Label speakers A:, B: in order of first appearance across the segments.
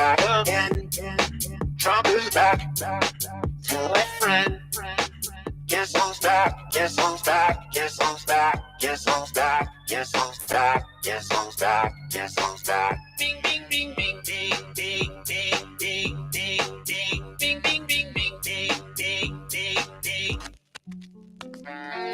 A: back again. Trump is back. Tell a friend. Guess who's back? Guess who's back? Guess who's back? Guess who's back? Guess who's back? Guess who's back? Guess who's back? Bing, bing, bing, bing, bing, bing, bing, bing, bing, bing, bing, bing, bing, bing, bing, bing, bing, bing.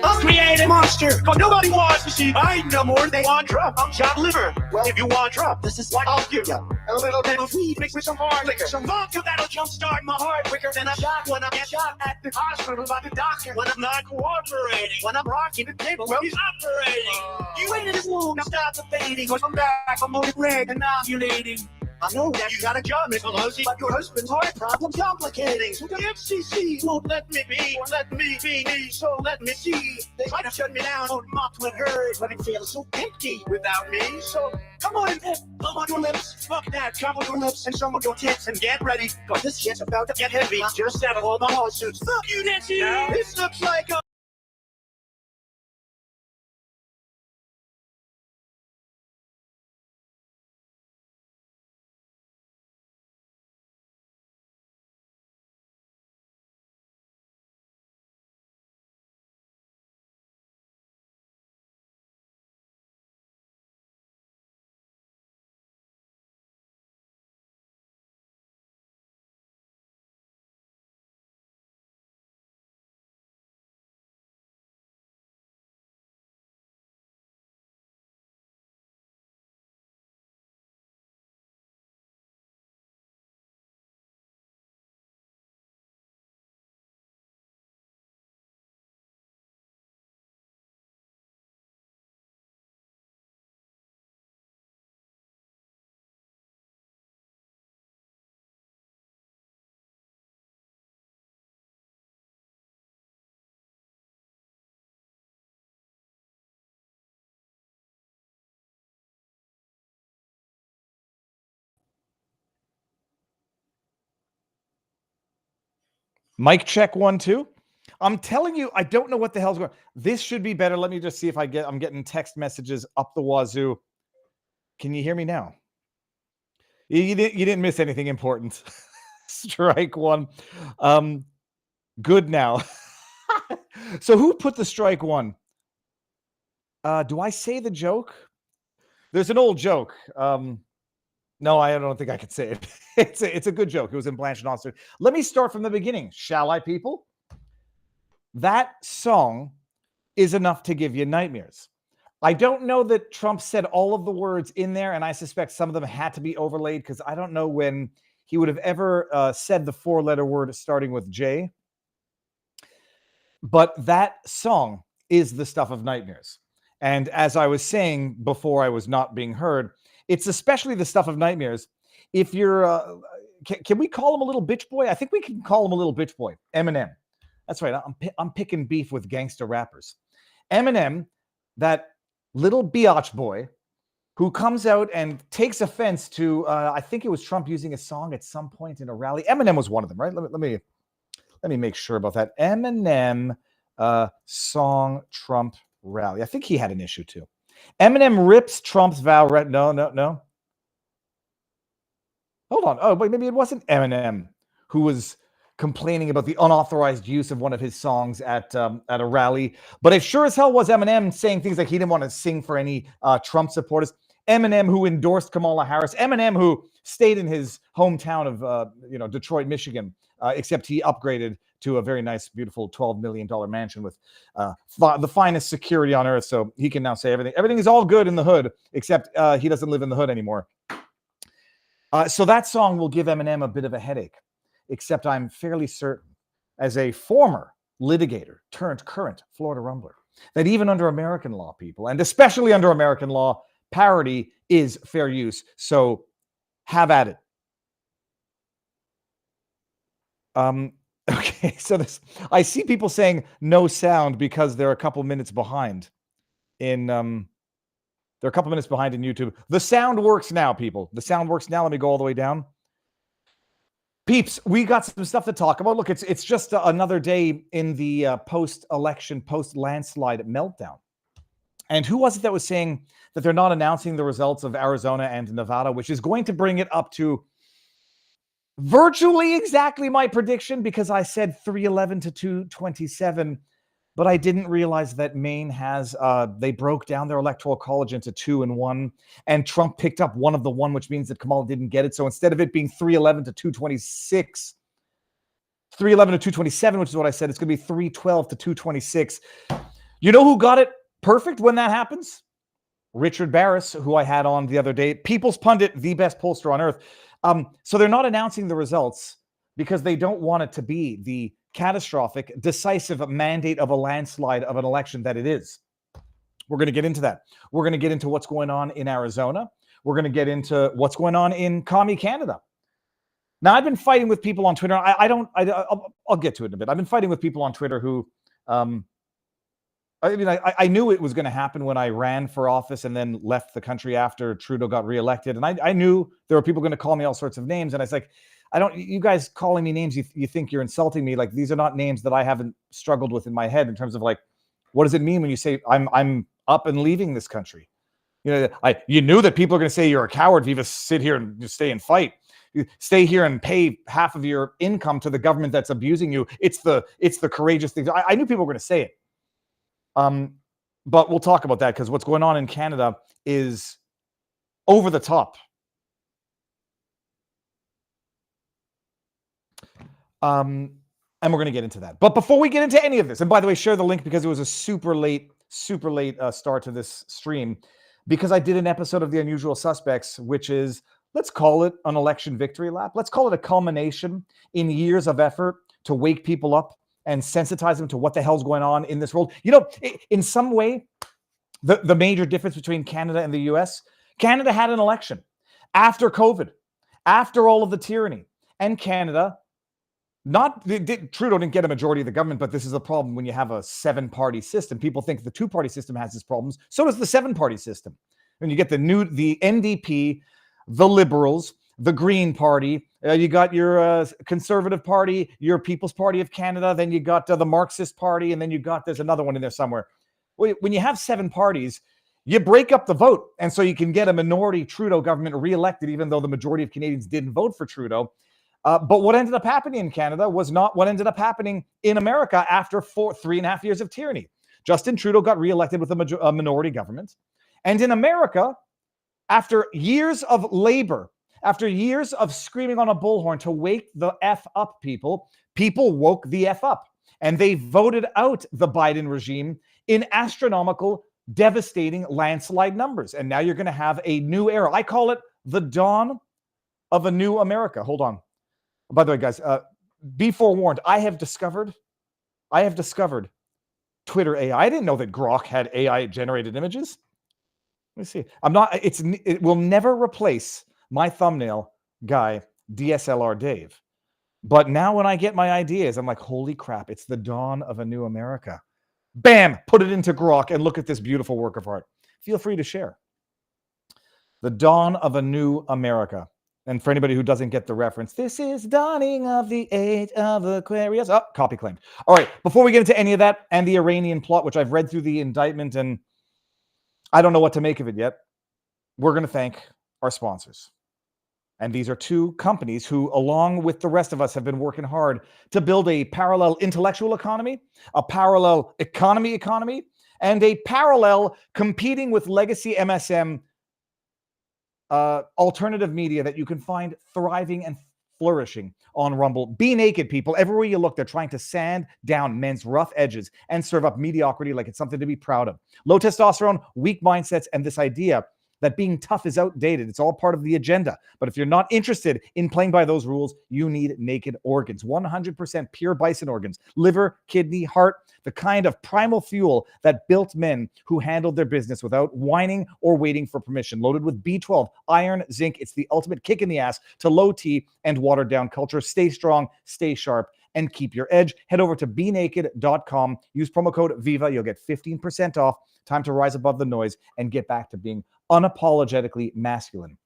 A: I'll create a monster, cause nobody wants to see Biden no more. They want Trump. I'm John Liver. Well, if you want Trump, this is what I'll give you. A little bit of weed mixed with some hard liquor. Some vodka that'll jumpstart my heart quicker than a shot when I get shot at the hospital by the doctor. When I'm not cooperating. When I'm rocking the table, well, he's operating. You waited this long, now stop the fading. Cause I'm back, I'm on the red and ovulating. I know that you got a job, Miss Pelosi, but your husband's heart problem's complicating. So the FCC won't let me be, or let me be me, so let me see. They try to shut me down on mock with her, but it feels so empty without me. So come on, come on your lips, fuck that, cover your lips and some of your tits and get ready, cause this shit's about to get heavy. Just settle all my lawsuits. Fuck you, Nancy! Now, this looks like a...
B: Mic check 1, 2. I'm telling you, I don't know what the hell's going on. This should be better. Let me just see if I'm getting text messages up the wazoo. Can you hear me now? You didn't miss anything important. Strike 1. Good now. So who put the strike 1? Do I say the joke? There's an old joke. No, I don't think I could say it. It's a good joke. It was in Blanche and Austin. Let me start from the beginning, shall I, people? That song is enough to give you nightmares. I don't know that Trump said all of the words in there, and I suspect some of them had to be overlaid because I don't know when he would have ever said the 4-letter word starting with J. But that song is the stuff of nightmares. And as I was saying before I was not being heard, it's especially the stuff of nightmares. If you're, can we call him a little bitch boy? I think we can call him a little bitch boy. Eminem. That's right. I'm picking beef with gangster rappers. Eminem, that little biatch boy who comes out and takes offense to, I think it was Trump using a song at some point in a rally. Eminem was one of them, right? Let me make sure about that. Eminem song Trump rally. I think he had an issue too. Eminem rips Trump's vow. No. Hold on. Oh, wait, maybe it wasn't Eminem who was complaining about the unauthorized use of one of his songs at a rally. But it sure as hell was Eminem saying things like he didn't want to sing for any Trump supporters. Eminem who endorsed Kamala Harris. Eminem who stayed in his hometown of Detroit, Michigan, except he upgraded to a very nice, beautiful $12 million mansion with the finest security on earth. So he can now say everything. Everything is all good in the hood, except he doesn't live in the hood anymore. So that song will give Eminem a bit of a headache, except I'm fairly certain, as a former litigator turned current Florida Rumbler, that even under American law, people, and especially under American law, parody is fair use. So have at it. Okay, so I see people saying no sound because they're a couple minutes behind in they're a couple minutes behind in YouTube. The sound works now, people. The sound works now. Let me go all the way down. Peeps, we got some stuff to talk about. Look, it's just another day in the post-election, post-landslide meltdown. And who was it that was saying that they're not announcing the results of Arizona and Nevada, which is going to bring it up to virtually exactly my prediction because I said 311 to 227, but I didn't realize that Maine has, they broke down their electoral college into 2 and 1, and Trump picked up one of the 1, which means that Kamala didn't get it. So instead of it being 311 to 226, 311 to 227, which is what I said, it's going to be 312 to 226. You know who got it perfect when that happens? Richard Barris, who I had on the other day, People's Pundit, the best pollster on earth. So they're not announcing the results because they don't want it to be the catastrophic, decisive mandate of a landslide of an election that it is. We're going to get into that. We're going to get into what's going on in Arizona. We're going to get into what's going on in Commie Canada. Now, I've been fighting with people on Twitter. I'll get to it in a bit. I've been fighting with people on Twitter who, I knew it was going to happen when I ran for office and then left the country after Trudeau got reelected. And I knew there were people going to call me all sorts of names. And I was like, you guys calling me names, you think you're insulting me. Like, these are not names that I haven't struggled with in my head in terms of like, what does it mean when you say I'm up and leaving this country? You knew that people are going to say you're a coward, Viva, sit here and just stay and fight. You stay here and pay half of your income to the government that's abusing you. It's the courageous thing. I knew people were going to say it. But we'll talk about that because what's going on in Canada is over the top. And we're going to get into that. But before we get into any of this, and by the way, share the link because it was a super late start to this stream because I did an episode of The Unusual Suspects, which is, let's call it an election victory lap. Let's call it a culmination in years of effort to wake people up and sensitize them to what the hell's going on in this world. You know, in some way, the major difference between Canada and the US, Canada had an election after COVID, after all of the tyranny, and Canada, Trudeau didn't get a majority of the government, but this is a problem when you have a 7-party system. People think the 2-party system has its problems. So does the 7-party system. When you get the NDP, the Liberals, the Green Party, you got your Conservative Party, your People's Party of Canada, then you got the Marxist Party, and then there's another one in there somewhere. When you have 7 parties, you break up the vote, and so you can get a minority Trudeau government reelected, even though the majority of Canadians didn't vote for Trudeau. But what ended up happening in Canada was not what ended up happening in America after 3.5 years of tyranny. Justin Trudeau got reelected with a minority government. And in America, after years of labor, after years of screaming on a bullhorn to wake the F up people woke the F up. And they voted out the Biden regime in astronomical, devastating landslide numbers. And now you're going to have a new era. I call it the dawn of a new America. Hold on. By the way, guys, be forewarned. I have discovered Twitter AI. I didn't know that Grok had AI generated images. Let me see. It will never replace my thumbnail guy, DSLR Dave. But now when I get my ideas, I'm like, holy crap, it's the dawn of a new America. Bam, put it into Grok and look at this beautiful work of art. Feel free to share. The dawn of a new America. And for anybody who doesn't get the reference, this is dawning of the age of Aquarius. Oh, copy claimed. All right, before we get into any of that and the Iranian plot, which I've read through the indictment and I don't know what to make of it yet, we're going to thank our sponsors. And these are 2 companies who, along with the rest of us, have been working hard to build a parallel intellectual economy, a parallel economy, and a parallel competing with legacy MSM alternative media that you can find thriving and flourishing on Rumble. Be naked, people. Everywhere you look, they're trying to sand down men's rough edges and serve up mediocrity like it's something to be proud of. Low testosterone, weak mindsets, and this idea that being tough is outdated. It's all part of the agenda. But if you're not interested in playing by those rules, you need naked organs. 100% pure bison organs, liver, kidney, heart, the kind of primal fuel that built men who handled their business without whining or waiting for permission. Loaded with B12, iron, zinc. It's the ultimate kick in the ass to low T and watered down culture. Stay strong, stay sharp, and keep your edge. Head over to benaked.com. Use promo code VIVA. You'll get 15% off. Time to rise above the noise and get back to being unapologetically masculine.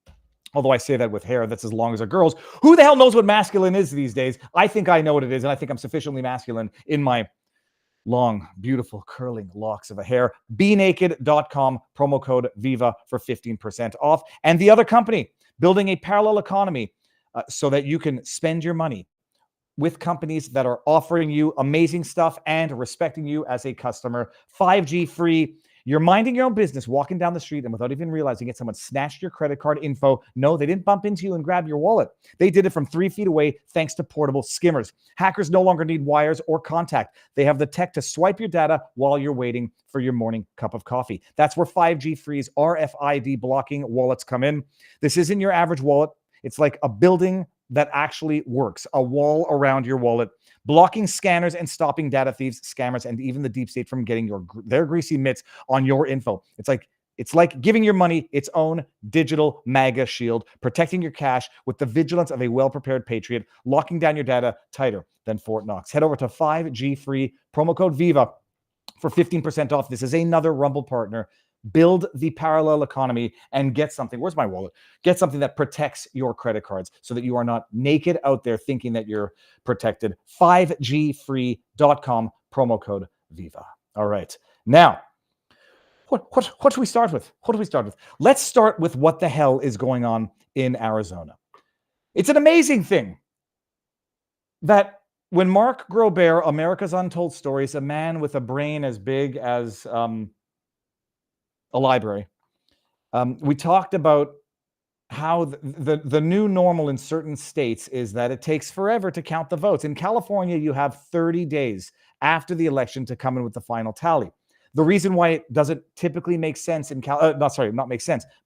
B: Although I say that with hair that's as long as a girl's. Who the hell knows what masculine is these days? I think I know what it is, and I think I'm sufficiently masculine in my long, beautiful, curling locks of a hair. benaked.com, promo code VIVA for 15% off. And the other company, building a parallel economy, so that you can spend your money with companies that are offering you amazing stuff and respecting you as a customer. 5G free. You're minding your own business, walking down the street, and without even realizing it, someone snatched your credit card info. No, they didn't bump into you and grab your wallet. They did it from 3 feet away thanks to portable skimmers. Hackers no longer need wires or contact. They have the tech to swipe your data while you're waiting for your morning cup of coffee. That's where 5G free's RFID blocking wallets come in. This isn't your average wallet. It's like a building that actually works, a wall around your wallet, blocking scanners and stopping data thieves, scammers, and even the deep state from getting their greasy mitts on your info. It's like giving your money its own digital MAGA shield, protecting your cash with the vigilance of a well-prepared patriot, locking down your data tighter than Fort Knox. Head over to 5G free, promo code VIVA for 15% off. This is another Rumble partner. Build the parallel economy and get something. Where's my wallet? Get something that protects your credit cards so that you are not naked out there thinking that you're protected. 5gfree.com, promo code VIVA. All right. Now, what do we start with? Let's start with what the hell is going on in Arizona. It's an amazing thing that when Mark Grobert, America's Untold Stories, a man with a brain as big as a library. We talked about how the new normal in certain states is that it takes forever to count the votes. In California, you have 30 days after the election to come in with the final tally. The reason why it doesn't typically make sense in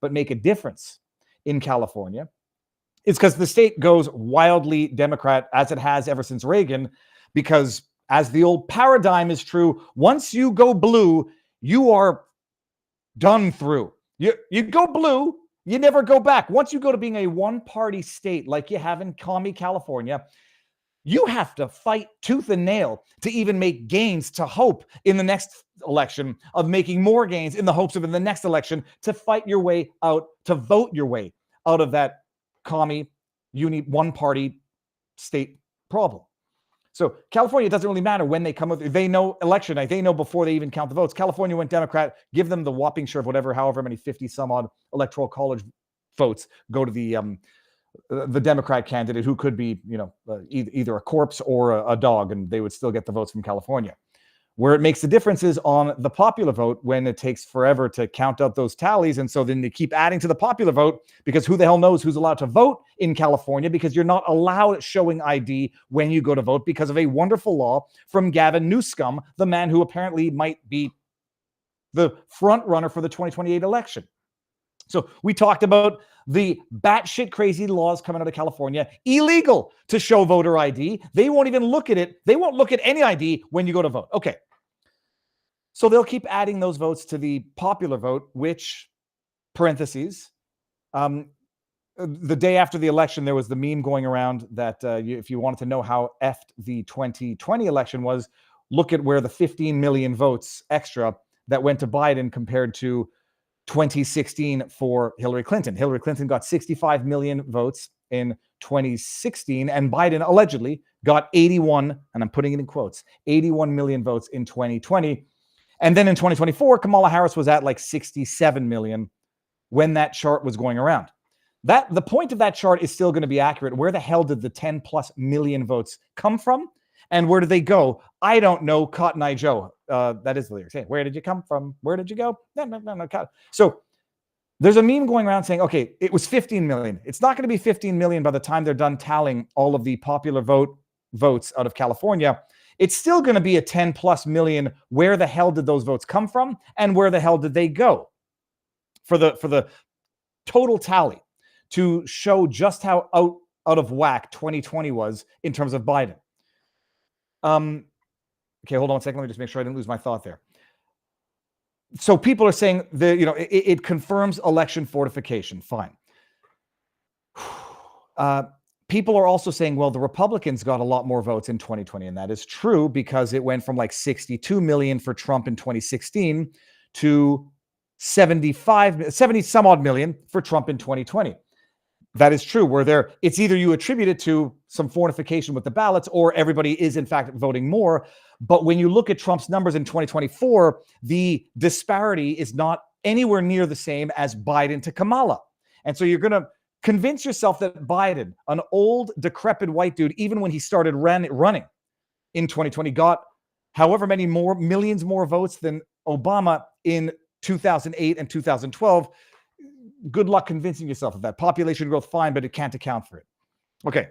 B: make a difference in California is because the state goes wildly Democrat, as it has ever since Reagan, because as the old paradigm is true, once you go blue, you are done through. You go blue, you never go back. Once you go to being a one-party state like you have in commie California, you have to fight tooth and nail to even make gains, to hope in the next election of making more gains in the hopes of in the next election to fight your way out, to vote your way out of that commie, one-party state problem. So California, it doesn't really matter when they come with. They know election night. They know before they even count the votes. California went Democrat. Give them the whopping share of however many 50 some odd electoral college votes go to the Democrat candidate who could be either a corpse or a dog, and they would still get the votes from California. Where it makes the difference is on the popular vote, when it takes forever to count out those tallies. And so then they keep adding to the popular vote, because who the hell knows who's allowed to vote in California, because you're not allowed showing ID when you go to vote because of a wonderful law from Gavin Newsom, the man who apparently might be the front runner for the 2028 election. So we talked about the batshit crazy laws coming out of California, illegal to show voter ID. They won't even look at it. They won't look at any ID when you go to vote. Okay. So they'll keep adding those votes to the popular vote, which, parentheses, the day after the election, there was the meme going around that if you wanted to know how effed the 2020 election was, look at where the 15 million votes extra that went to Biden compared to 2016 for Hillary Clinton. Hillary Clinton got 65 million votes in 2016, and Biden allegedly got 81, and I'm putting it in quotes, 81 million votes in 2020. And then in 2024, Kamala Harris was at like 67 million when that chart was going around. The point of that chart is still going to be accurate. Where the hell did the 10 plus million votes come from? And where did they go? I don't know. Cotton Eye Joe. That is the lyrics. Hey, where did you come from? Where did you go? No. So there's a meme going around saying, okay, it was 15 million. It's not going to be 15 million by the time they're done tallying all of the popular votes out of California. It's still going to be a 10 plus million. Where the hell did those votes come from? And where the hell did they go? For the total tally to show just how out of whack 2020 was in terms of Biden. Okay, hold on a second. Let me just make sure I didn't lose my thought there. So people are saying it confirms election fortification. Fine. People are also saying, well, the Republicans got a lot more votes in 2020. And that is true, because it went from like 62 million for Trump in 2016 to 70 some odd million for Trump in 2020. That is true. It's either you attribute it to some fortification with the ballots, or everybody is in fact voting more. But when you look at Trump's numbers in 2024, the disparity is not anywhere near the same as Biden to Kamala. And so you're going to Convince yourself that Biden, an old, decrepit white dude, even when he started running in 2020, got however many millions more votes than Obama in 2008 and 2012. Good luck convincing yourself of that. Population growth, fine, but it can't account for it. Okay,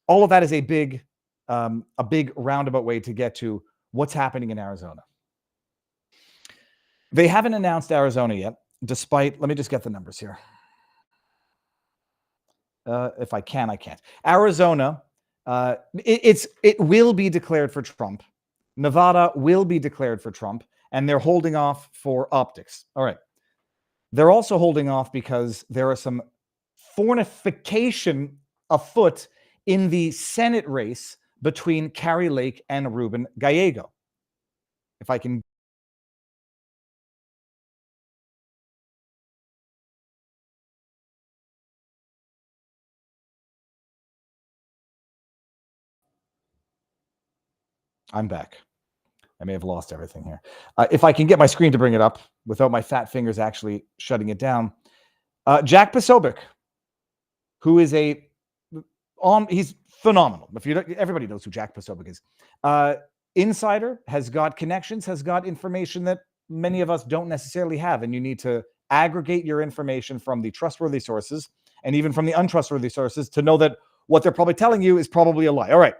B: all of that is a big roundabout way to get to what's happening in Arizona. They haven't announced Arizona yet, despite, let me just get the numbers here. If I can, I can't. Arizona, it will be declared for Trump. Nevada will be declared for Trump, and they're holding off for optics. All right. They're also holding off because there are some fornication afoot in the Senate race between Kari Lake and Ruben Gallego. If I can. I'm back. I may have lost everything here. If I can get my screen to bring it up without my fat fingers actually shutting it down. Jack Posobiec, who is he's phenomenal. Everybody knows who Jack Posobiec is. Insider, has got connections, has got information that many of us don't necessarily have. And you need to aggregate your information from the trustworthy sources and even from the untrustworthy sources to know that what they're probably telling you is probably a lie. All right.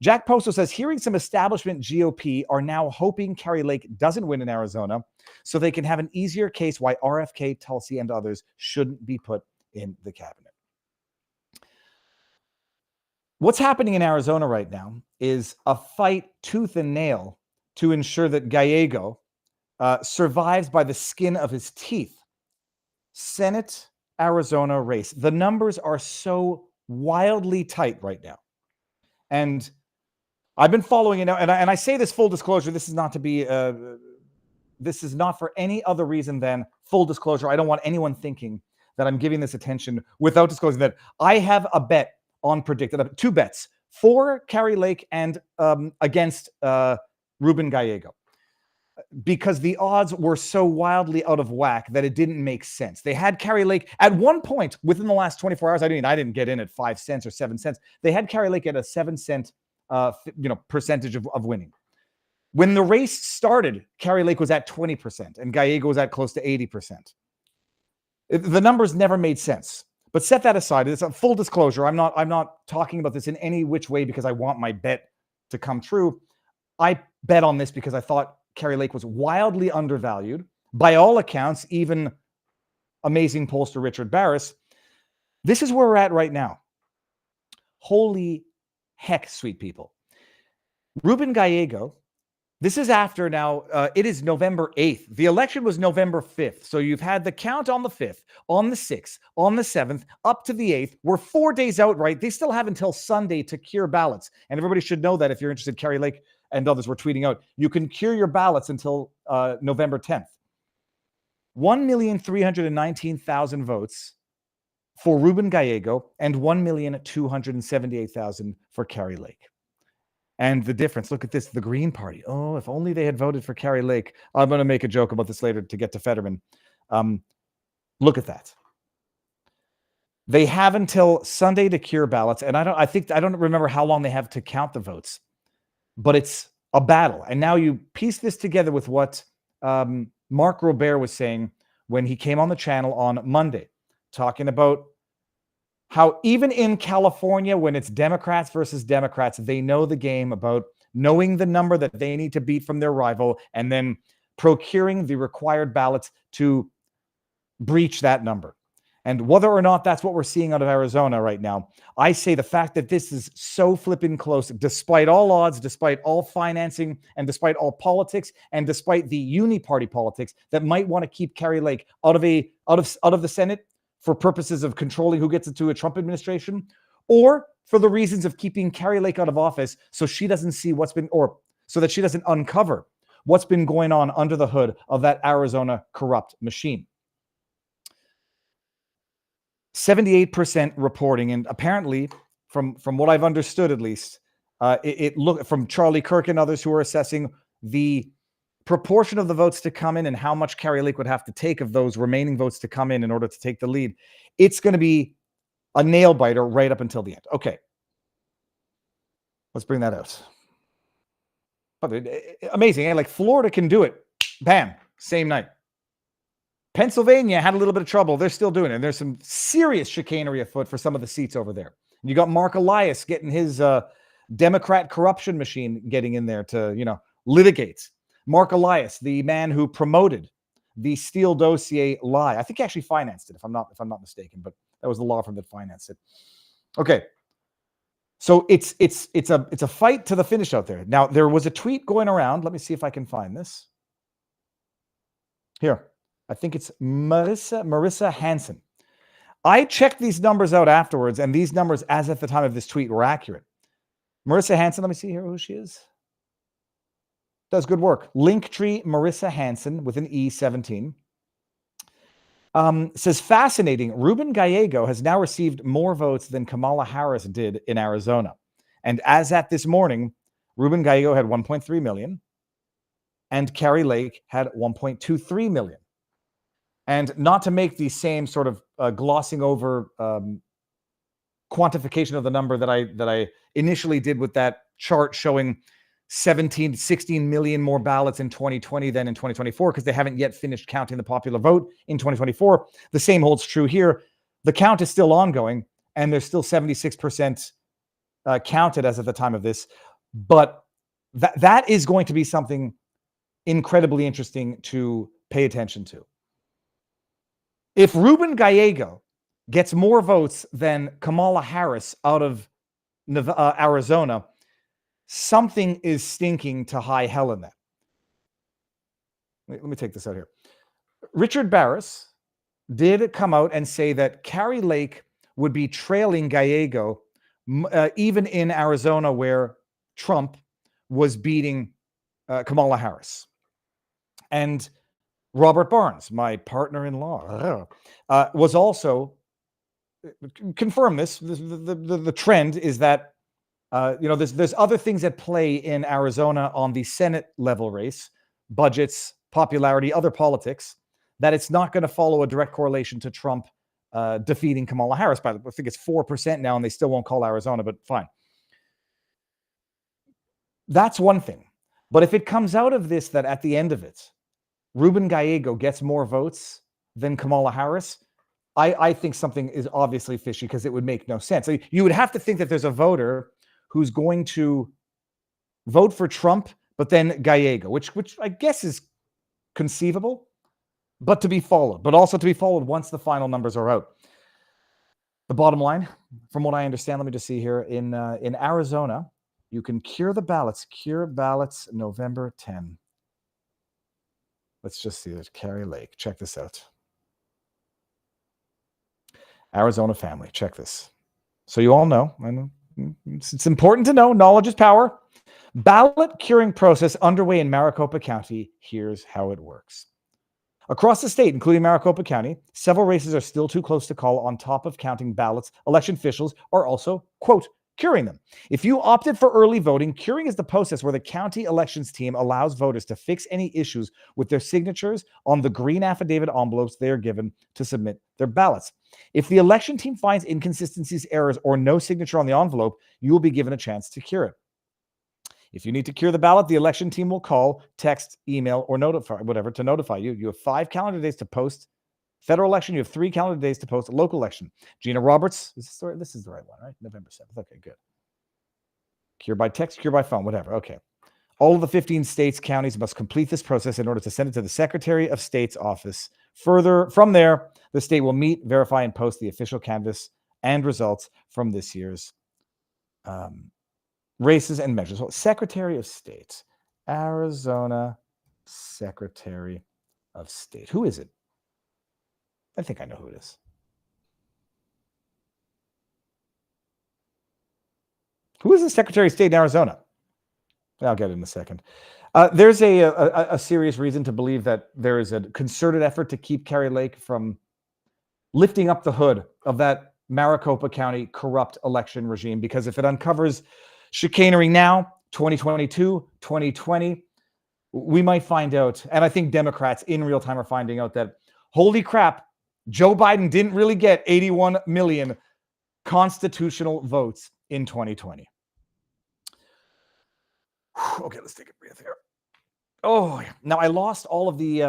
B: Jack Poso says, hearing some establishment GOP are now hoping Kari Lake doesn't win in Arizona so they can have an easier case why RFK, Tulsi, and others shouldn't be put in the cabinet. What's happening in Arizona right now is a fight tooth and nail to ensure that Gallego survives by the skin of his teeth. Senate Arizona race. The numbers are so wildly tight right now. And I've been following it now, and I say this full disclosure. This is not to be. This is not for any other reason than full disclosure. I don't want anyone thinking that I'm giving this attention without disclosing that I have a bet on predicted 2 bets for Kari Lake and against Ruben Gallego, because the odds were so wildly out of whack that it didn't make sense. They had Kari Lake at one point within the last 24 hours. I didn't get in at 5 cents or 7 cents. They had Kari Lake at a 7 cent percentage of winning. When the race started, Kari Lake was at 20% and Gallego was at close to 80%. The numbers never made sense. But set that aside. It's a full disclosure. I'm not talking about this in any which way because I want my bet to come true. I bet on this because I thought Kari Lake was wildly undervalued. By all accounts, even amazing pollster Richard Barris. This is where we're at right now. Holy heck, sweet people. Ruben Gallego, this is after now, it is November 8th. The election was November 5th. So you've had the count on the 5th, on the 6th, on the 7th, up to the 8th. We're 4 days out, right? They still have until Sunday to cure ballots. And everybody should know that if you're interested. Kari Lake and others were tweeting out, you can cure your ballots until November 10th. 1,319,000 votes for Ruben Gallego and 1,278,000 for Kari Lake. And the difference, look at this, the Green Party. Oh, if only they had voted for Kari Lake. I'm going to make a joke about this later to get to Fetterman. Look at that. They have until Sunday to cure ballots. And I don't remember how long they have to count the votes, but it's a battle. And now you piece this together with what Mark Robert was saying when he came on the channel on Monday, talking about how even in California, when it's Democrats versus Democrats, they know the game about knowing the number that they need to beat from their rival and then procuring the required ballots to breach that number. And whether or not that's what we're seeing out of Arizona right now, I say the fact that this is so flipping close, despite all odds, despite all financing, and despite all politics, and despite the uni-party politics that might want to keep Kari Lake out of the Senate for purposes of controlling who gets into a Trump administration, or for the reasons of keeping Kari Lake out of office so she doesn't see so that she doesn't uncover what's been going on under the hood of that Arizona corrupt machine. 78% reporting, and apparently, from what I've understood at least, it looked from Charlie Kirk and others who are assessing the proportion of the votes to come in and how much Kari Lake would have to take of those remaining votes to come in order to take the lead. It's going to be a nail biter right up until the end. Okay. Let's bring that out. Amazing. Eh? Like Florida can do it. Bam. Same night. Pennsylvania had a little bit of trouble. They're still doing it. And there's some serious chicanery afoot for some of the seats over there. You got Mark Elias getting his Democrat corruption machine getting in there to, litigate. Mark Elias, the man who promoted the Steele dossier lie. I think he actually financed it, if I'm not mistaken, but that was the law firm that financed it. Okay. So it's a fight to the finish out there. Now, there was a tweet going around. Let me see if I can find this. Here. I think it's Marissa Hansen. I checked these numbers out afterwards, and these numbers, as at the time of this tweet, were accurate. Marissa Hansen, let me see here who she is. Does good work. Linktree Marissa Hansen with an E17. Says, fascinating. Ruben Gallego has now received more votes than Kamala Harris did in Arizona. And as at this morning, Ruben Gallego had 1.3 million and Kari Lake had 1.23 million. And not to make the same sort of glossing over quantification of the number that I initially did with that chart showing 16 million more ballots in 2020 than in 2024, because they haven't yet finished counting the popular vote in 2024. The same holds true here. The count is still ongoing, and there's still 76% counted as at the time of this. But that is going to be something incredibly interesting to pay attention to. If Ruben Gallego gets more votes than Kamala Harris out of Arizona, something is stinking to high hell in that. Let me take this out here. Richard Barris did come out and say that Kari Lake would be trailing Gallego even in Arizona, where Trump was beating Kamala Harris. And Robert Barnes, my partner-in-law, was also confirmed this. The trend is that there's other things at play in Arizona on the Senate level race, budgets, popularity, other politics, that it's not going to follow a direct correlation to Trump defeating Kamala Harris. I think it's 4% now, and they still won't call Arizona, but fine. That's one thing. But if it comes out of this that at the end of it, Ruben Gallego gets more votes than Kamala Harris, I think something is obviously fishy, because it would make no sense. So you would have to think that there's a voter who's going to vote for Trump, but then Gallego, which I guess is conceivable, but to be followed. But also to be followed once the final numbers are out. The bottom line, from what I understand, let me just see here, in Arizona, you can cure ballots November 10. Let's just see this. Kari Lake. Check this out. Arizona family. Check this. So you all know. I know it's important to know. Knowledge is power. Ballot curing process underway in Maricopa County. Here's how it works. Across the state, including Maricopa County, several races are still too close to call. On top of counting ballots, election officials are also, quote, curing them. If you opted for early voting, curing is the process where the county elections team allows voters to fix any issues with their signatures on the green affidavit envelopes they are given to submit their ballots. If the election team finds inconsistencies, errors, or no signature on the envelope, you will be given a chance to cure it. If you need to cure the ballot, the election team will call, text, email, or notify you. You have 5 calendar days to post federal election. You have 3 calendar days to post a local election. Gina Roberts, this is the right one, right? November 7th. Okay, good. Cure by text, cure by phone, whatever. Okay. All of the 15 states, counties must complete this process in order to send it to the Secretary of State's office. Further, from there, the state will meet, verify, and post the official canvass and results from this year's races and measures. So, Secretary of State, Arizona Secretary of State. Who is it? I think I know who it is. Who is the Secretary of State in Arizona? I'll get it in a second. There's a serious reason to believe that there is a concerted effort to keep Kari Lake from lifting up the hood of that Maricopa County corrupt election regime, because if it uncovers chicanery now, 2022, 2020, we might find out, and I think Democrats in real time are finding out, that holy crap, Joe Biden didn't really get 81 million constitutional votes in 2020. Okay, let's take a breath here. Oh, now I lost all of the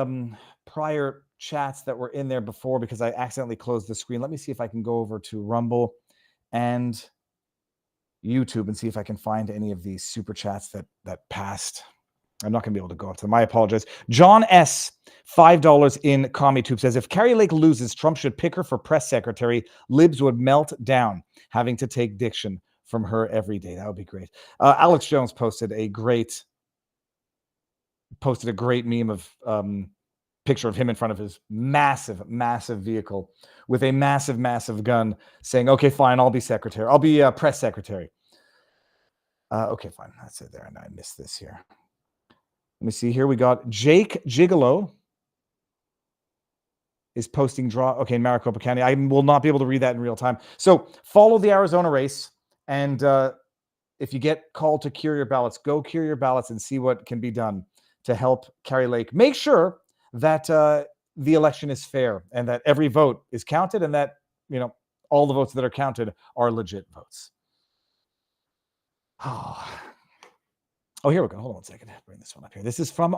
B: prior chats that were in there before because I accidentally closed the screen. Let me see if I can go over to Rumble and YouTube and see if I can find any of these super chats that passed. I'm not going to be able to go up to them. I apologize. John S., $5 in CommieTube says, if Carrie Lake loses, Trump should pick her for press secretary. Libs would melt down, having to take diction from her every day. That would be great. Alex Jones posted a great meme of picture of him in front of his massive vehicle with a massive gun saying, okay, fine, I'll be secretary. I'll be press secretary. Okay, fine. That's it there. And I missed this here. Let me see here. We got Jake Gigolo is posting draw. Okay, in Maricopa County. I will not be able to read that in real time. So follow the Arizona race. And if you get called to cure your ballots, go cure your ballots and see what can be done to help Carrie Lake. Make sure that the election is fair and that every vote is counted and that, all the votes that are counted are legit votes. Oh, here we go. Hold on one second. Bring this one up here. This is from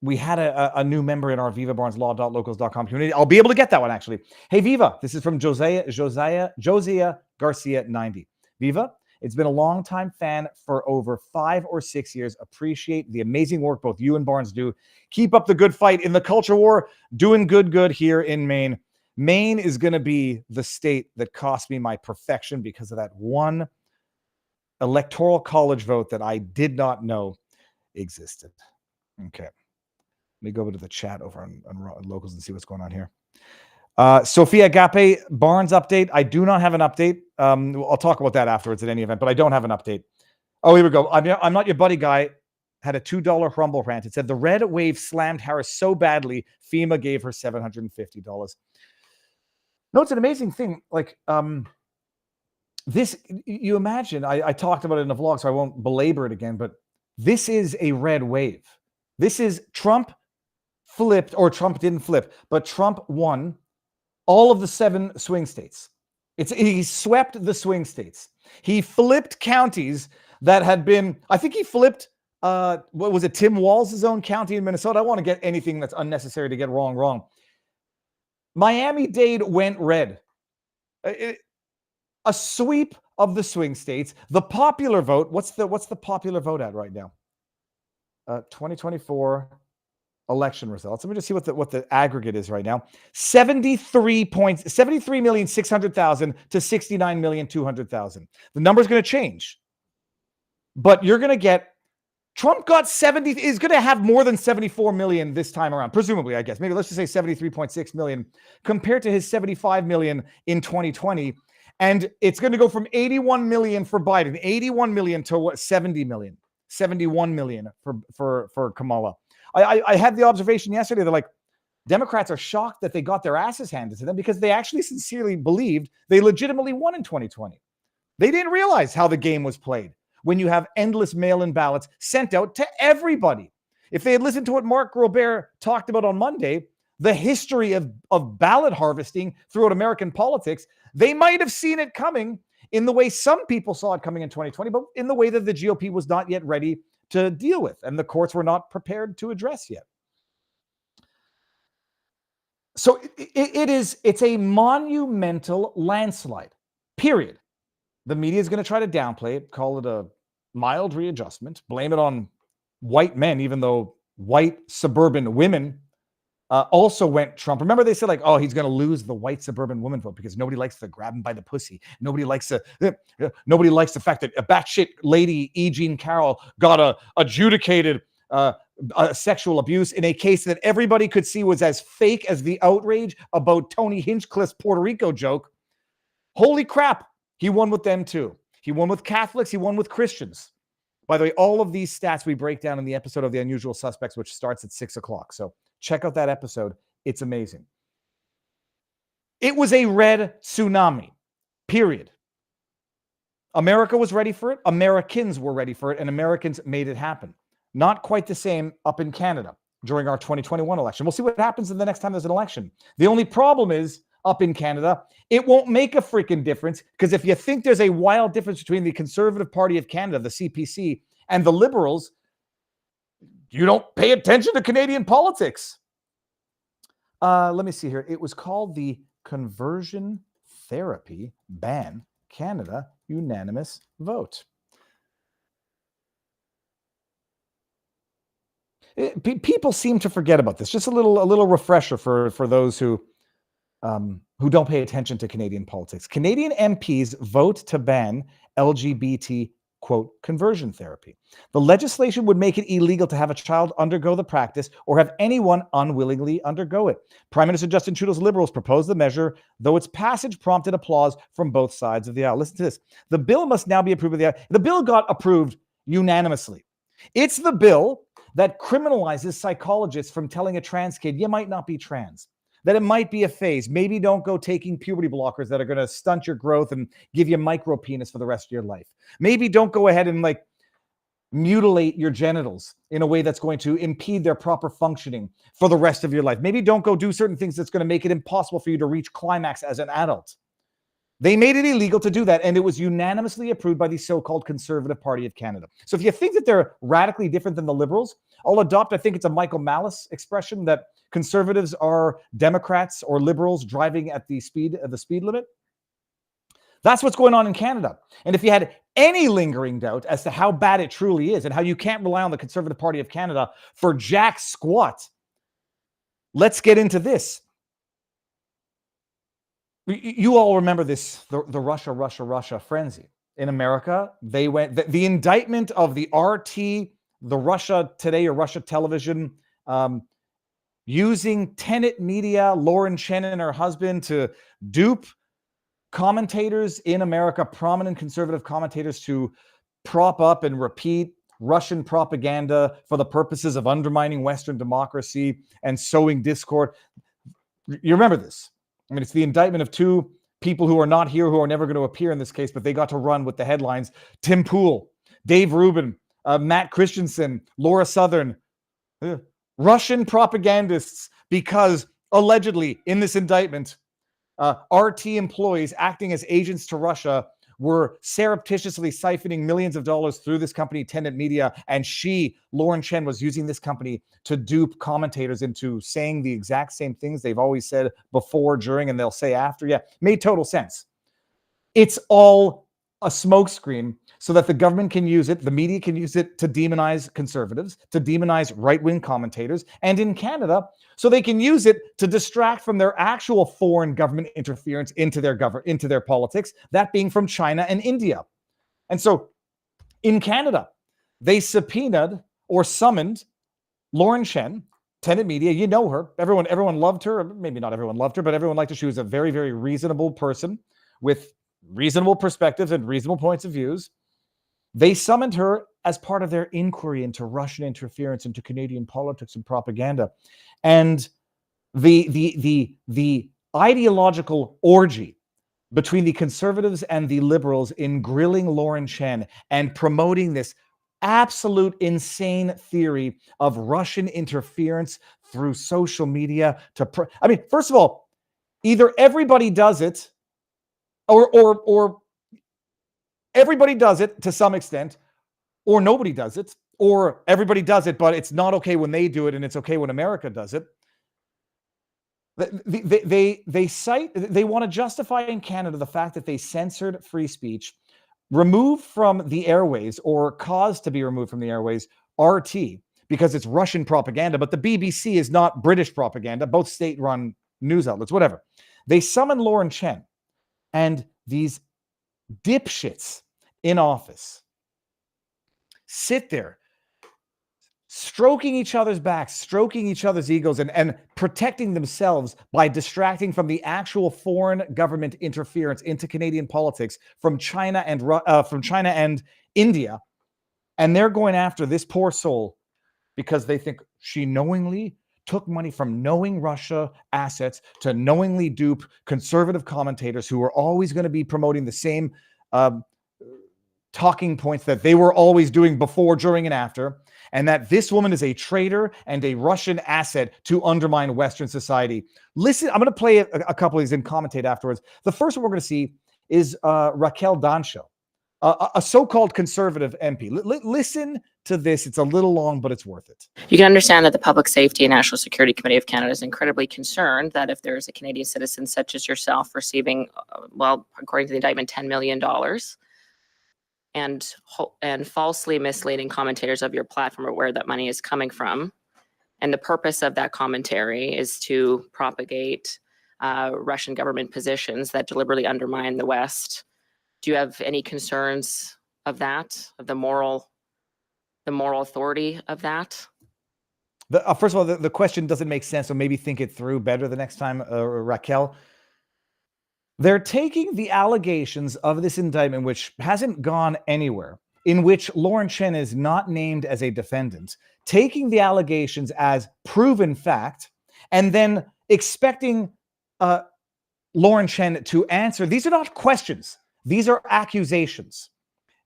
B: we had a new member in our vivabarneslaw.locals.com community. I'll be able to get that one, actually. Hey, Viva. This is from Josiah Garcia 90. Viva, it's been a long-time fan for over 5 or 6 years. Appreciate the amazing work both you and Barnes do. Keep up the good fight in the culture war. Doing good here in Maine. Maine is going to be the state that cost me my perfection because of that one electoral college vote that I did not know existed. Okay. Let me go over to the chat over on Locals and see what's going on here. Sophia Agape, Barnes update. I do not have an update. I'll talk about that afterwards at any event, but I don't have an update. Oh, here we go. I'm not your buddy guy. Had a $2 Rumble rant. It said the red wave slammed Harris so badly, FEMA gave her $750. No, it's an amazing thing. Like, this, you imagine, I talked about it in a vlog, so I won't belabor it again, but this is a red wave. This is Trump flipped, or Trump didn't flip, but Trump won all of the 7 swing states. He swept the swing states. He flipped counties that had been, I think he flipped, what was it, Tim Walz' own county in Minnesota? I don't want to get anything that's unnecessary to get wrong. Miami-Dade went red. A sweep of the swing states. The popular vote, what's the popular vote at right now? 2024 election results. Let me just see what the aggregate is right now. 73,600,000 to 69,200,000. The number's going to change. But you're going to get Trump got 70 is going to have more than 74 million this time around, presumably, I guess. Maybe let's just say 73.6 million compared to his 75 million in 2020. And it's going to go from 81 million for Biden, 81 million to what, 70 million, 71 million for Kamala. I had the observation yesterday. They're like, Democrats are shocked that they got their asses handed to them because they actually sincerely believed they legitimately won in 2020. They didn't realize how the game was played when you have endless mail-in ballots sent out to everybody. If they had listened to what Mark Robert talked about on Monday, the history of ballot harvesting throughout American politics, they might have seen it coming in the way some people saw it coming in 2020, but in the way that the GOP was not yet ready to deal with, and the courts were not prepared to address yet. So it's a monumental landslide, period. The media is going to try to downplay it, call it a mild readjustment, blame it on white men, even though white suburban women also went Trump. Remember, they said like, oh, he's going to lose the white suburban woman vote because nobody likes to grab him by the pussy. Nobody likes the fact that a batshit lady, E. Jean Carroll, got adjudicated sexual abuse in a case that everybody could see was as fake as the outrage about Tony Hinchcliffe's Puerto Rico joke. Holy crap. He won with them too. He won with Catholics. He won with Christians. By the way, all of these stats we break down in the episode of The Unusual Suspects, which starts at 6:00. So check out that episode. It's amazing. It was a red tsunami, period. America was ready for it. Americans were ready for it. And Americans made it happen. Not quite the same up in Canada during our 2021 election. We'll see what happens the next time there's an election. The only problem is up in Canada, it won't make a freaking difference, because if you think there's a wild difference between the Conservative Party of Canada, the CPC, and the Liberals, you don't pay attention to Canadian politics. Let me see here. It was called the Conversion Therapy Ban Canada Unanimous Vote. People seem to forget about this. Just a little refresher for those who don't pay attention to Canadian politics. Canadian MPs vote to ban LGBT, quote, conversion therapy. The legislation would make it illegal to have a child undergo the practice or have anyone unwillingly undergo it. Prime Minister Justin Trudeau's Liberals proposed the measure, though its passage prompted applause from both sides of the aisle. Listen to this. The bill must now be approved by the aisle. The bill got approved unanimously. It's the bill that criminalizes psychologists from telling a trans kid, you might not be trans, that it might be a phase. Maybe don't go taking puberty blockers that are going to stunt your growth and give you micro penis for the rest of your life. Maybe don't go ahead and mutilate your genitals in a way that's going to impede their proper functioning for the rest of your life. Maybe don't go do certain things that's going to make it impossible for you to reach climax as an adult. They made it illegal to do that, and it was unanimously approved by the so-called Conservative Party of Canada. So if you think that they're radically different than the Liberals, I'll adopt, I think it's a Michael Malice expression, that Conservatives are Democrats or Liberals driving at the speed limit. That's what's going on in Canada. And if you had any lingering doubt as to how bad it truly is and how you can't rely on the Conservative Party of Canada for jack squat, let's get into this. You all remember this, the Russia frenzy. In America, they went, the indictment of the RT, the Russia Today or Russia Television, using Tenet Media, Lauren Chen and her husband to dupe commentators in America, prominent conservative commentators, to prop up and repeat Russian propaganda for the purposes of undermining Western democracy and sowing discord. You remember this? I mean, it's the indictment of two people who are not here, who are never going to appear in this case, but they got to run with the headlines. Tim Pool, Dave Rubin, Matt Christensen, Laura Southern, Russian propagandists, because allegedly in this indictment, RT employees acting as agents to Russia were surreptitiously siphoning millions of dollars through this company, Tenet Media, and Lauren Chen, was using this company to dupe commentators into saying the exact same things they've always said before, during, and they'll say after. Yeah, made total sense. It's all a smokescreen so that the government can use it, the media can use it to demonize conservatives, to demonize right-wing commentators, and in Canada, so they can use it to distract from their actual foreign government interference into their politics, that being from China and India. And so in Canada, they subpoenaed or summoned Lauren Chen, Tenet Media. You know her. Everyone loved her. Maybe not everyone loved her, but everyone liked her. She was a very, very reasonable person with reasonable perspectives and reasonable points of views. They summoned her as part of their inquiry into Russian interference into Canadian politics and propaganda. And the ideological orgy between the Conservatives and the Liberals in grilling Lauren Chen and promoting this absolute insane theory of Russian interference through social media first of all, either everybody does it or everybody does it to some extent, or nobody does it, or everybody does it, but it's not okay when they do it and it's okay when America does it. They want to justify in Canada the fact that they censored free speech, removed from the airways or caused to be removed from the airways RT because it's Russian propaganda, but the BBC is not British propaganda, both state-run news outlets, whatever. They summon Lauren Chen, and these dipshits in office sit there stroking each other's backs, stroking each other's egos, and protecting themselves by distracting from the actual foreign government interference into Canadian politics from China and India. And they're going after this poor soul because they think she knowingly took money from knowing Russia assets to knowingly dupe conservative commentators who are always going to be promoting the same talking points that they were always doing before, during, and after, and that this woman is a traitor and a Russian asset to undermine Western society. Listen, I'm going to play a couple of these and commentate afterwards. The first one we're going to see is Raquel Dancho, a so-called conservative MP. Listen to this. It's a little long, but it's worth it.
C: You can understand that the Public Safety and National Security Committee of Canada is incredibly concerned that if there is a Canadian citizen such as yourself receiving, well, according to the indictment, $10 million and falsely misleading commentators of your platform or where that money is coming from. And the purpose of that commentary is to propagate Russian government positions that deliberately undermine the West. Do you have any concerns of that, of the moral authority of that?
B: First of all, the question doesn't make sense, so maybe think it through better the next time, Raquel. They're taking the allegations of this indictment, which hasn't gone anywhere, in which Lauren Chen is not named as a defendant, taking the allegations as proven fact, and then expecting Lauren Chen to answer. These are not questions. These are accusations.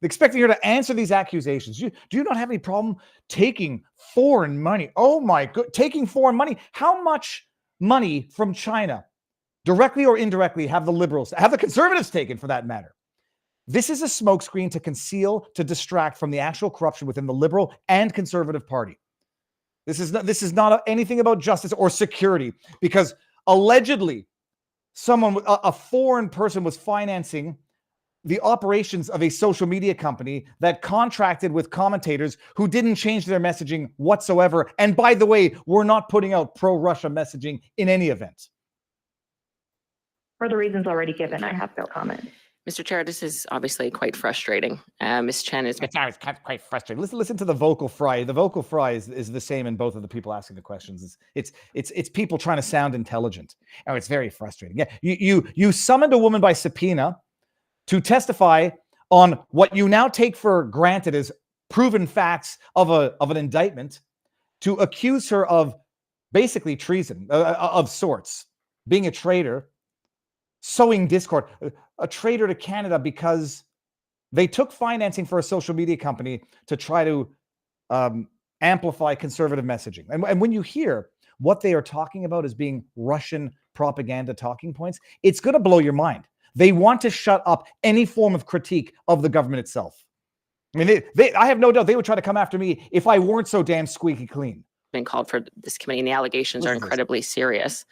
B: Expecting her to answer these accusations. Do you not have any problem taking foreign money? Oh my God, taking foreign money. How much money from China, directly or indirectly, have the liberals, have the conservatives taken, for that matter? This is a smokescreen to conceal, to distract from the actual corruption within the Liberal and Conservative Party. This is not anything about justice or security, because allegedly a foreign person was financing the operations of a social media company that contracted with commentators who didn't change their messaging whatsoever. And by the way, we're not putting out pro-Russia messaging in any event.
D: For the reasons already given, I have no comment.
C: Mr. Chair, this is obviously quite frustrating. Ms. Chen is...
B: It's quite frustrating. Listen to the vocal fry. The vocal fry is the same in both of the people asking the questions. It's people trying to sound intelligent. Oh, it's very frustrating. Yeah, you summoned a woman by subpoena to testify on what you now take for granted as proven facts of an indictment, to accuse her of basically treason of sorts, being a traitor, sowing discord, a traitor to Canada because they took financing for a social media company to try to amplify conservative messaging. And when you hear what they are talking about as being Russian propaganda talking points, it's going to blow your mind. They want to shut up any form of critique of the government itself. I mean, I have no doubt they would try to come after me if I weren't so damn squeaky clean.
C: Been called for this committee, and the allegations are incredibly serious.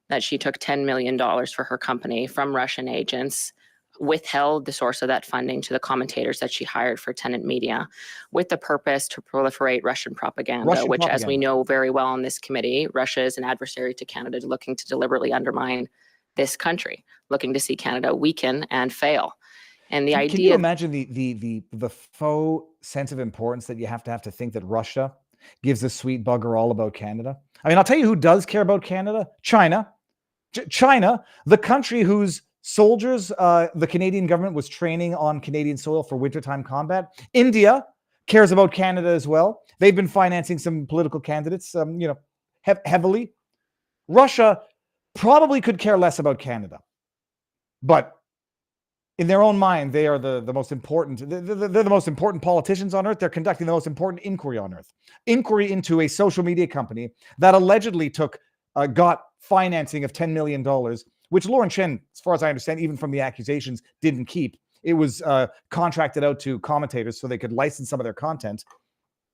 C: That she took $10 million for her company from Russian agents, withheld the source of that funding to the commentators that she hired for tenant media, with the purpose to proliferate Russian propaganda, which, as we know very well on this committee, Russia is an adversary to Canada, looking to deliberately undermine this country, looking to see Canada weaken and fail. And the idea... Can
B: you imagine the faux sense of importance that you have to think that Russia gives a sweet bugger all about Canada? I mean, I'll tell you who does care about Canada. China. China, the country whose soldiers the Canadian government was training on Canadian soil for wintertime combat. India cares about Canada as well. They've been financing some political candidates, heavily. Russia probably could care less about Canada, but in their own mind, they are the most important. They're the most important politicians on earth. They're conducting the most important inquiry on earth. Inquiry into a social media company that allegedly got financing of $10 million, which Lauren Chen, as far as I understand, even from the accusations, didn't keep. It was contracted out to commentators so they could license some of their content.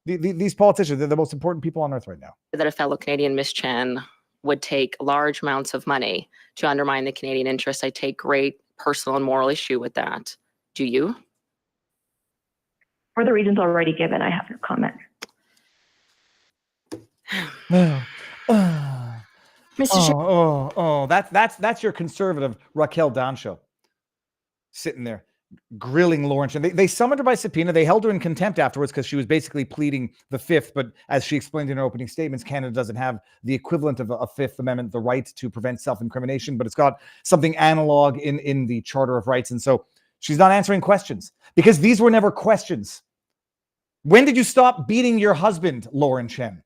B: These politicians, they're the most important people on earth right now.
C: That a fellow Canadian, Ms. Chen, would take large amounts of money to undermine the Canadian interest. I take great personal and moral issue with that. Do you?
D: For the reasons already given, I have no comment.
B: That's your conservative Raquel Dancho sitting there grilling Lauren Chen. They summoned her by subpoena. They held her in contempt afterwards because she was basically pleading the Fifth. But as she explained in her opening statements, Canada doesn't have the equivalent of a Fifth Amendment, the right to prevent self-incrimination, but it's got something analog in the Charter of Rights. And so she's not answering questions because these were never questions. When did you stop beating your husband, Lauren Chen?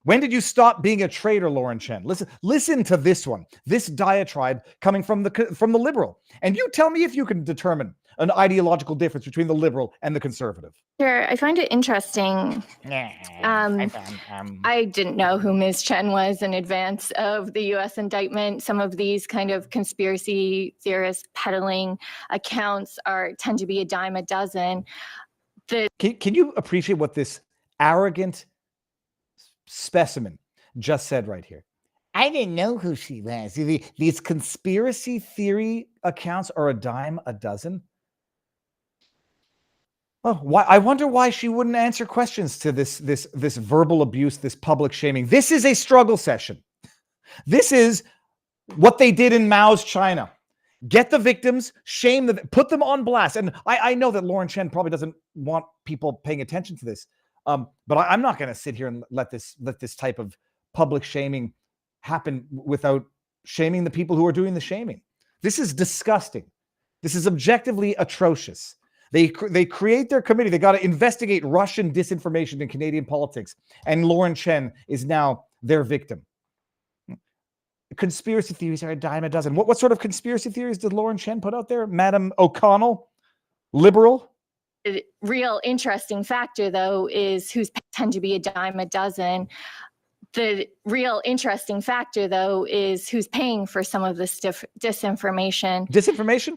B: When did you stop being a traitor, Lauren Chen? Listen to this one. This diatribe coming from the liberal. And you tell me if you can determine an ideological difference between the liberal and the conservative.
E: Sure. I find it interesting. I didn't know who Ms. Chen was in advance of the U.S. indictment. Some of these kind of conspiracy theorist peddling accounts tend to be a dime a dozen.
B: Can you appreciate what this arrogant specimen just said right here? I didn't know who she was. These conspiracy theory accounts are a dime a dozen. Oh, why? I wonder why she wouldn't answer questions to this verbal abuse, this public shaming. This is a struggle session. This is what they did in Mao's China. Get the victims, shame them, put them on blast. And I know that Lauren Chen probably doesn't want people paying attention to this, but I'm not going to sit here and let this type of public shaming happen without shaming the people who are doing the shaming. This is disgusting. This is objectively atrocious. They create their committee. They got to investigate Russian disinformation in Canadian politics. And Lauren Chen is now their victim. Conspiracy theories are a dime a dozen. What sort of conspiracy theories did Lauren Chen put out there? Madam O'Connell, liberal?
E: The real interesting factor, though, is who's tend to be a dime a dozen. The real interesting factor, though, is who's paying for some of this disinformation.
B: Disinformation?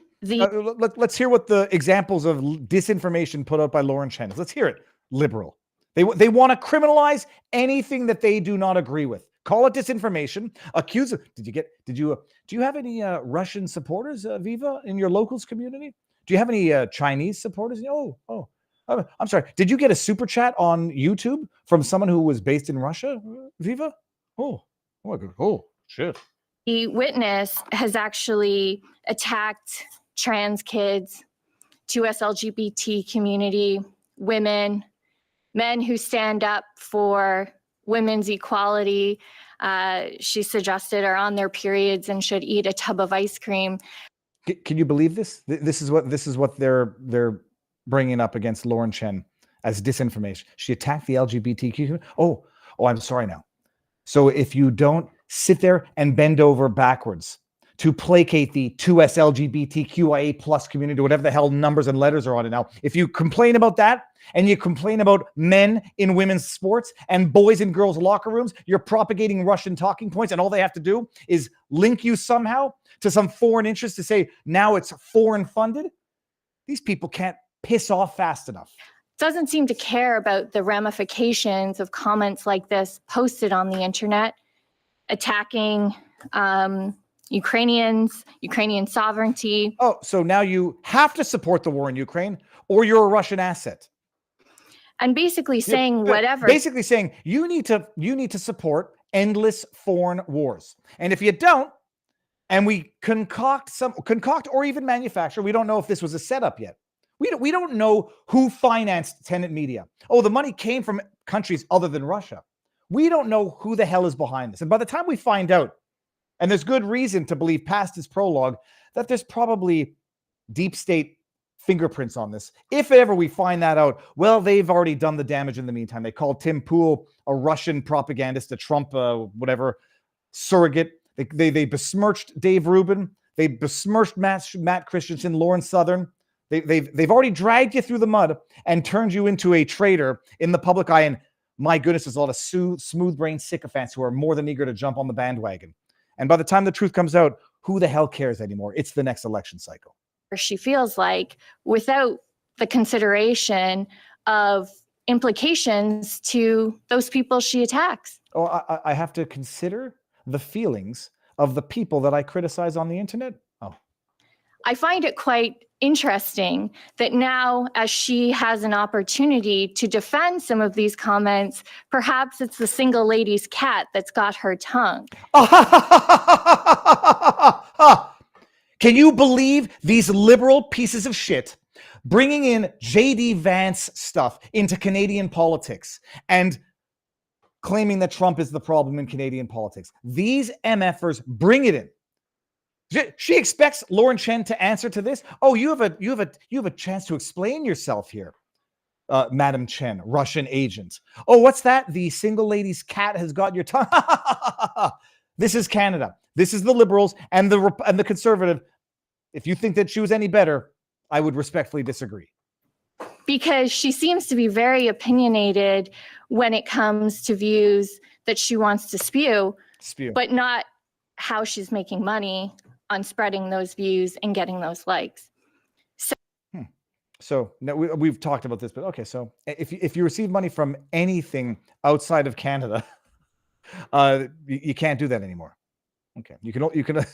B: Let's hear what the examples of disinformation put out by Lauren Chen is. Let's hear it. Liberal. They want to criminalize anything that they do not agree with. Call it disinformation. Accuse it. Do you have any Russian supporters, Viva, in your locals community? Do you have any Chinese supporters? I'm sorry. Did you get a super chat on YouTube from someone who was based in Russia, Viva? Oh, shit.
E: The witness has actually attacked trans kids, 2S LGBT community, women, men who stand up for women's equality, she suggested, are on their periods and should eat a tub of ice cream.
B: Can you believe this? This is what they're bringing up against Lauren Chen as disinformation. She attacked the LGBTQ. Oh, I'm sorry now. So if you don't sit there and bend over backwards to placate the 2S LGBTQIA plus community, whatever the hell numbers and letters are on it now, if you complain about that and you complain about men in women's sports and boys in girls' locker rooms, you're propagating Russian talking points, and all they have to do is link you somehow to some foreign interest to say now it's foreign funded. These people can't piss off fast enough.
E: Doesn't seem to care about the ramifications of comments like this posted on the internet, attacking Ukrainian sovereignty. Oh,
B: so now you have to support the war in Ukraine or you're a Russian asset.
E: And basically saying whatever.
B: Basically saying you need to support endless foreign wars. And if you don't, and we concoct or even manufacture, we don't know if this was a setup yet. We don't know who financed Tenet Media. Oh, the money came from countries other than Russia. We don't know who the hell is behind this. And by the time we find out, and there's good reason to believe past this prologue, that there's probably deep state fingerprints on this. If ever we find that out, well, they've already done the damage in the meantime. They called Tim Pool a Russian propagandist, a Trump, whatever, surrogate. They besmirched Dave Rubin. They besmirched Matt Christensen, Lawrence Southern. They've already dragged you through the mud and turned you into a traitor in the public eye. And my goodness, there's a lot of smooth-brained sycophants who are more than eager to jump on the bandwagon. And by the time the truth comes out, who the hell cares anymore? It's the next election cycle.
E: She feels like without the consideration of implications to those people she attacks.
B: Oh, I have to consider the feelings of the people that I criticize on the internet? Oh.
E: I find it quite interesting that now, as she has an opportunity to defend some of these comments, perhaps it's the single lady's cat that's got her tongue.
B: Can you believe these liberal pieces of shit bringing in J.D. Vance stuff into Canadian politics and claiming that Trump is the problem in Canadian politics? These MFers bring it in. She expects Lauren Chen to answer to this. Oh, you have a chance to explain yourself here. Madam Chen, Russian agent. Oh, what's that? The single lady's cat has got your tongue. This is Canada. This is the Liberals and the Conservative. If you think that she was any better, I would respectfully disagree.
E: Because she seems to be very opinionated when it comes to views that she wants to spew, but not how she's making money on spreading those views and getting those likes.
B: So now we've talked about this, but okay. So if you receive money from anything outside of Canada, you can't do that anymore. Okay, you can.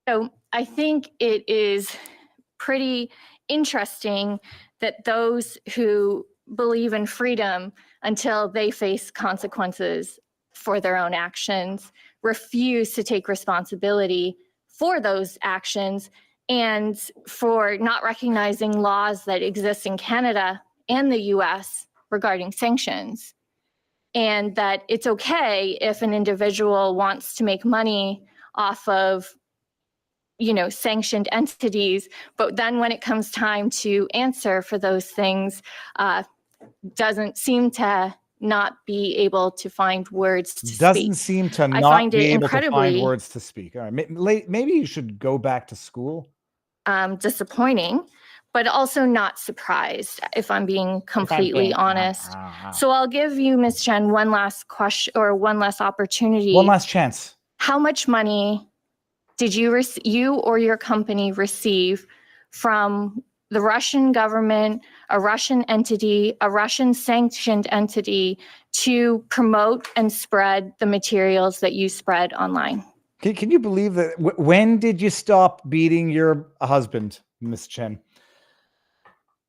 E: So I think it is pretty interesting that those who believe in freedom until they face consequences for their own actions refuse to take responsibility for those actions and for not recognizing laws that exist in Canada and the US regarding sanctions. And that it's okay if an individual wants to make money off of, sanctioned entities, but then when it comes time to answer for those things, doesn't seem to not be able to find words to
B: Doesn't
E: speak.
B: seem to
E: I
B: not
E: find
B: be
E: it
B: able to find
E: incredibly
B: words to speak. All right, maybe you should go back to school.
E: disappointing, but also not surprised, if I'm being completely honest. So I'll give you, Ms. Chen, one last question or one last opportunity.
B: One last chance.
E: How much money did you or your company receive from the Russian government, a Russian entity, a Russian sanctioned entity to promote and spread the materials that you spread online?
B: Can you believe that? When did you stop beating your husband, Ms. Chen?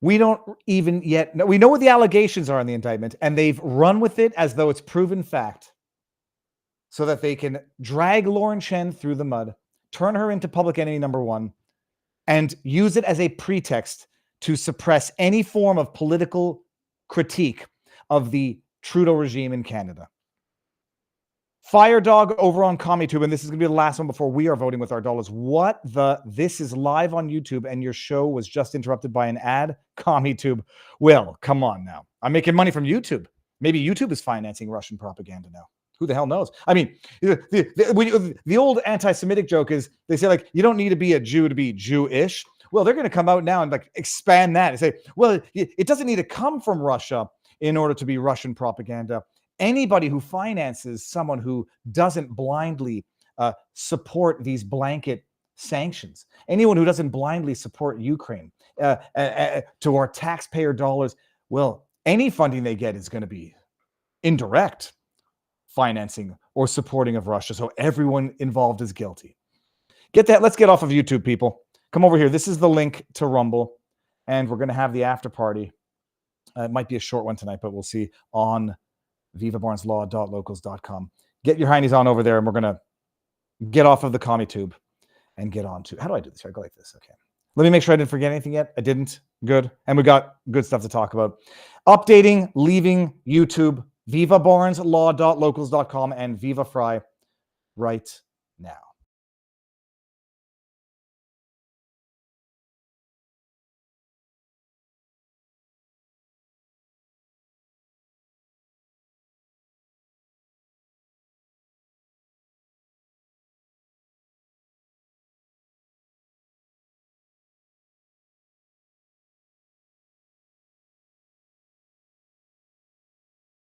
B: We don't even yet know. We know what the allegations are in the indictment, and they've run with it as though it's proven fact so that they can drag Lauren Chen through the mud, turn her into public enemy number one, and use it as a pretext to suppress any form of political critique of the Trudeau regime in Canada. Fire Dog over on CommieTube, and this is going to be the last one before we are voting with our dollars. This is live on YouTube, and your show was just interrupted by an ad? CommieTube. Well, come on now. I'm making money from YouTube. Maybe YouTube is financing Russian propaganda now. Who the hell knows? I mean, the old anti-Semitic joke is they say, like, you don't need to be a Jew to be Jewish. Well, they're going to come out now and like expand that and say, well, it doesn't need to come from Russia in order to be Russian propaganda. Anybody who finances someone who doesn't blindly support these blanket sanctions, anyone who doesn't blindly support Ukraine to our taxpayer dollars, well, any funding they get is going to be indirect financing or supporting of Russia. So everyone involved is guilty. Get that. Let's get off of YouTube, people. Come over here. This is the link to Rumble, and we're going to have the after party. It might be a short one tonight, but we'll see on vivabarneslaw.locals.com. Get your heinies on over there, and we're going to get off of the CommieTube and get on to, how do I do this? I go like this. Okay. Let me make sure I didn't forget anything yet. I didn't. Good. And we got good stuff to talk about. Updating, leaving YouTube, vivabarneslaw.locals.com and Viva Fry right